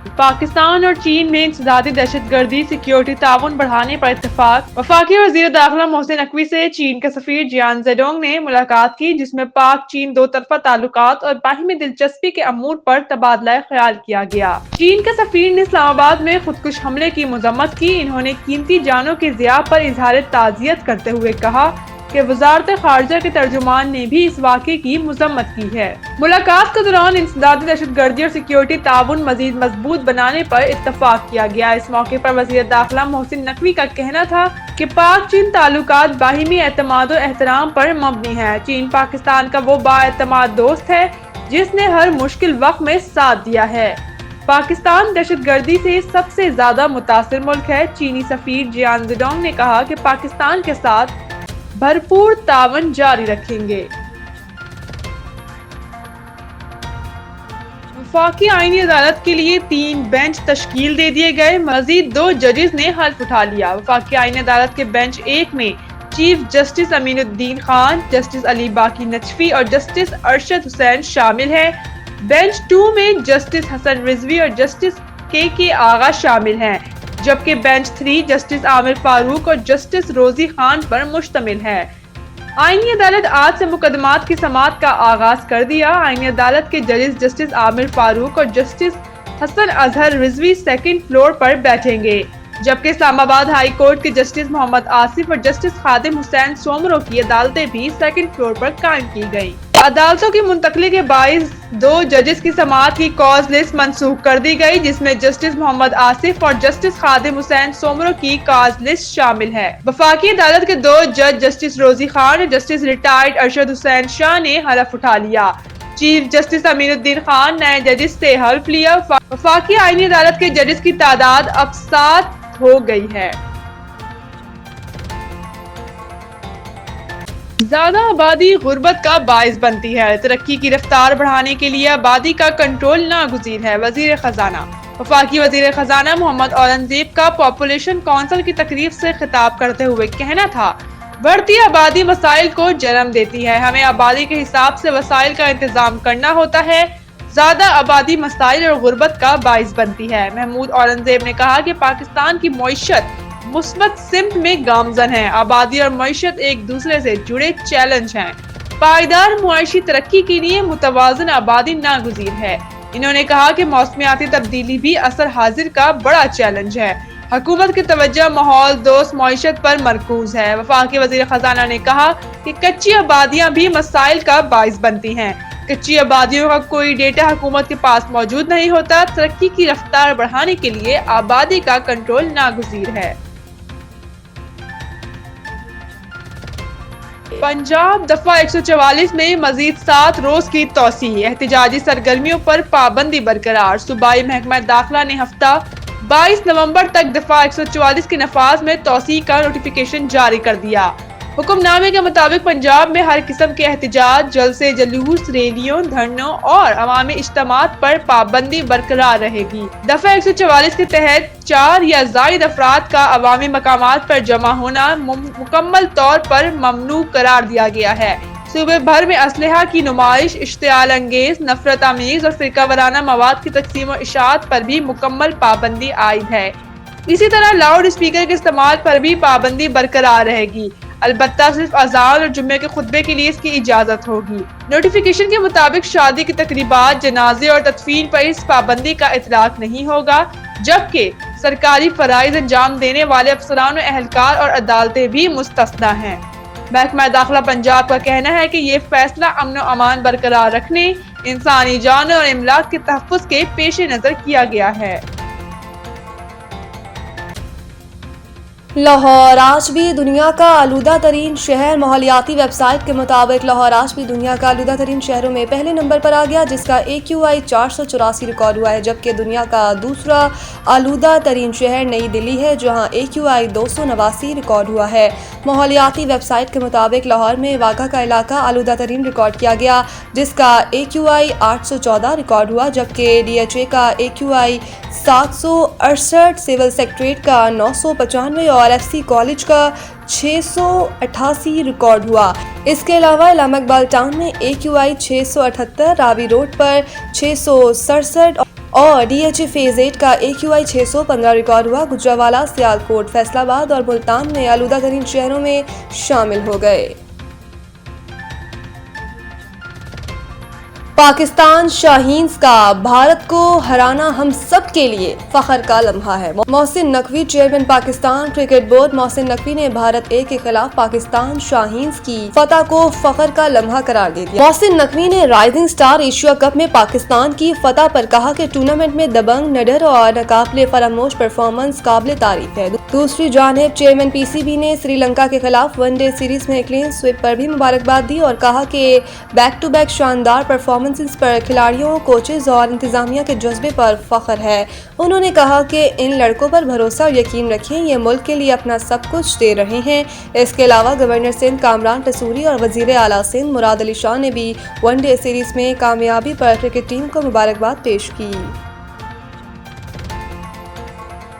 پاکستان اور چین میں انسدادی دہشت گردی سیکیورٹی تعاون بڑھانے پر اتفاق۔ وفاقی وزیر داخلہ محسن نقوی سے چین کے سفیر جیان زیڈونگ نے ملاقات کی، جس میں پاک چین دو طرفہ تعلقات اور باہمی دلچسپی کے امور پر تبادلہ خیال کیا گیا۔ چین کے سفیر نے اسلام آباد میں خودکش حملے کی مذمت کی۔ انہوں نے قیمتی جانوں کے ضیاع پر اظہار تعزیت کرتے ہوئے کہا کہ وزارت خارجہ کے ترجمان نے بھی اس واقعے کی مذمت کی ہے۔ ملاقات کے دوران انسدادی دہشت گردی اور سیکیورٹی تعاون مزید مضبوط بنانے پر اتفاق کیا گیا۔ اس موقع پر وزیر داخلہ محسن نقوی کا کہنا تھا کہ پاک چین تعلقات باہمی اعتماد و احترام پر مبنی ہیں۔ چین پاکستان کا وہ بااعتماد دوست ہے جس نے ہر مشکل وقت میں ساتھ دیا ہے۔ پاکستان دہشت گردی سے سب سے زیادہ متاثر ملک ہے۔ چینی سفیر جیان زیڈونگ نے کہا کہ پاکستان کے ساتھ بھرپور تعاون جاری رکھیں گے۔ وفاقی آئینی عدالت کے لیے 3 بینچ تشکیل دے دیے گئے، مزید 2 ججز نے حلف اٹھا لیا۔ وفاقی آئینی عدالت کے بینچ 1 میں چیف جسٹس امین الدین خان، جسٹس علی باقی نجفی اور جسٹس ارشد حسین شامل ہیں۔ بینچ 2 میں جسٹس حسن رضوی اور جسٹس کے آغا شامل ہیں، جبکہ بینچ 3 جسٹس عامر فاروق اور جسٹس روزی خان پر مشتمل ہے۔ آئینی عدالت آج سے مقدمات کی سماعت کا آغاز کر دیا۔ آئینی عدالت کے ججز جسٹس عامر فاروق اور جسٹس حسن اظہر رضوی سیکنڈ فلور پر بیٹھیں گے، جبکہ اسلام آباد ہائی کورٹ کے جسٹس محمد آصف اور جسٹس خادم حسین سومرو کی عدالتیں بھی سیکنڈ فلور پر قائم کی گئیں۔ عدالتوں کی منتقلی کے باعث 2 ججز کی سماعت کی کاز لسٹ منسوخ کر دی گئی، جس میں جسٹس محمد آصف اور جسٹس خادم حسین سومرو کی کاز لسٹ شامل ہے۔ وفاقی عدالت کے 2 جج جسٹس روزی خان اور جسٹس ریٹائرڈ ارشد حسین شاہ نے حلف اٹھا لیا۔ چیف جسٹس امین الدین خان نئے ججز سے حلف لیا۔ وفاقی آئینی عدالت کے ججز کی تعداد اب 7 ہو گئی ہے۔ زیادہ آبادی غربت کا باعث بنتی ہے، ترقی کی رفتار بڑھانے کے لیے آبادی کا کنٹرول ناگزیر ہے۔ وزیر خزانہ۔ وفاقی وزیر خزانہ محمد اورنگزیب کا پاپولیشن کونسل کی تقریب سے خطاب کرتے ہوئے کہنا تھا، بڑھتی آبادی مسائل کو جنم دیتی ہے، ہمیں آبادی کے حساب سے وسائل کا انتظام کرنا ہوتا ہے۔ زیادہ آبادی مسائل اور غربت کا باعث بنتی ہے۔ محمود اورنگزیب نے کہا کہ پاکستان کی معیشت مثبت سمت میں گامزن ہے۔ آبادی اور معیشت ایک دوسرے سے جڑے چیلنج ہیں۔ پائیدار معاشی ترقی کے لیے متوازن آبادی ناگزیر ہے۔ انہوں نے کہا کہ موسمیاتی تبدیلی بھی عصر حاضر کا بڑا چیلنج ہے۔ حکومت کی توجہ ماحول دوست معیشت پر مرکوز ہے۔ وفاقی وزیر خزانہ نے کہا کہ کچی آبادیاں بھی مسائل کا باعث بنتی ہیں۔ کچی آبادیوں کا کوئی ڈیٹا حکومت کے پاس موجود نہیں ہوتا۔ ترقی کی رفتار بڑھانے کے لیے آبادی کا کنٹرول ناگزیر ہے۔ پنجاب دفعہ 144 میں مزید 7 روز کی توسیع، احتجاجی سرگرمیوں پر پابندی برقرار۔ صوبائی محکمہ داخلہ نے ہفتہ 22 نومبر تک دفعہ 144 کے نفاذ میں توسیع کا نوٹیفیکیشن جاری کر دیا۔ حکم نامے کے مطابق پنجاب میں ہر قسم کے احتجاج، جلسے جلوس، ریلیوں، دھرنوں اور عوامی اجتماعات پر پابندی برقرار رہے گی۔ دفعہ 144 کے تحت 4 یا زائد افراد کا عوامی مقامات پر جمع ہونا مکمل طور پر ممنوع قرار دیا گیا ہے۔ صوبے بھر میں اسلحہ کی نمائش، اشتعال انگیز، نفرت آمیز اور فرقہ وارانہ مواد کی تقسیم و اشاعت پر بھی مکمل پابندی عائد ہے۔ اسی طرح لاؤڈ اسپیکر کے استعمال پر بھی پابندی برقرار رہے گی، البتہ صرف اذان اور جمعے کے خطبے کے لیے اس کی اجازت ہوگی۔ نوٹیفیکیشن کے مطابق شادی کی تقریبات، جنازے اور تدفین پر اس پابندی کا اطلاق نہیں ہوگا، جبکہ سرکاری فرائض انجام دینے والے افسران و اہلکار اور عدالتیں بھی مستثنیٰ ہیں۔ محکمہ داخلہ پنجاب کا کہنا ہے کہ یہ فیصلہ امن و امان برقرار رکھنے، انسانی جانوں اور املاک کے تحفظ کے پیش نظر کیا گیا ہے۔ لاہور آج بھی دنیا کا آلودہ ترین شہر۔ ماحولیاتی ویب سائٹ کے مطابق لاہور آج بھی دنیا کا آلودہ ترین شہروں میں پہلے نمبر پر آ گیا، جس کا AQI 484 ریکارڈ ہوا ہے، جبکہ دنیا کا دوسرا آلودہ ترین شہر نئی دلی ہے، جہاں AQI 289 ریکارڈ ہوا ہے۔ ماحولیاتی ویب سائٹ کے مطابق لاہور میں واگا کا علاقہ آلودہ ترین ریکارڈ کیا گیا، جس کا AQI 814 ریکارڈ ہوا، جبکہ DHA کا AQI 768، سول سیکریٹریٹ کا 995 اور FC کالج کا 688 ریکارڈ ہوا۔ اس کے علاوہ علامہ اقبال ٹاؤن میں AQI 678، راوی روڈ پر 667 اور DHA فیز 8 کا AQI 615 ریکارڈ ہوا۔ گجرانوالہ، سیالکوٹ، فیصل آباد اور ملتان میں آلودہ ترین شہروں میں شامل ہو گئے۔ پاکستان شاہینز کا بھارت کو ہرانا ہم سب کے لیے فخر کا لمحہ ہے۔ Mohsin Naqvi, chairman Pakistan cricket board. Mohsin Naqvi نے بھارت اے کے خلاف پاکستان شاہینز کی فتح کو فخر کا لمحہ قرار دے دیا۔ محسن نقوی نے رائزنگ سٹار ایشیا کپ میں پاکستان کی فتح پر کہا کہ ٹورنامنٹ میں دبنگ، نڈر اور ناقابل فراموش پرفارمنس قابل تعریف ہے۔ دوسری جانب چیئرمین PCB نے سری لنکا کے خلاف ون ڈے سیریز میں کلین سویپ پر بھی مبارکباد دی اور کہا کہ بیک ٹو بیک شاندار پرفارمنس پر کھلاڑیوں، کوچز اور انتظامیہ کے جذبے پر فخر ہے۔ انہوں نے کہا کہ ان لڑکوں پر بھروسہ اور یقین رکھیں، یہ ملک کے لیے اپنا سب کچھ دے رہے ہیں۔ اس کے علاوہ گورنر سندھ کامران ٹسوری اور وزیر اعلیٰ سندھ مراد علی شاہ نے بھی ون ڈے سیریز میں کامیابی پر کرکٹ ٹیم کو مبارکباد پیش کی۔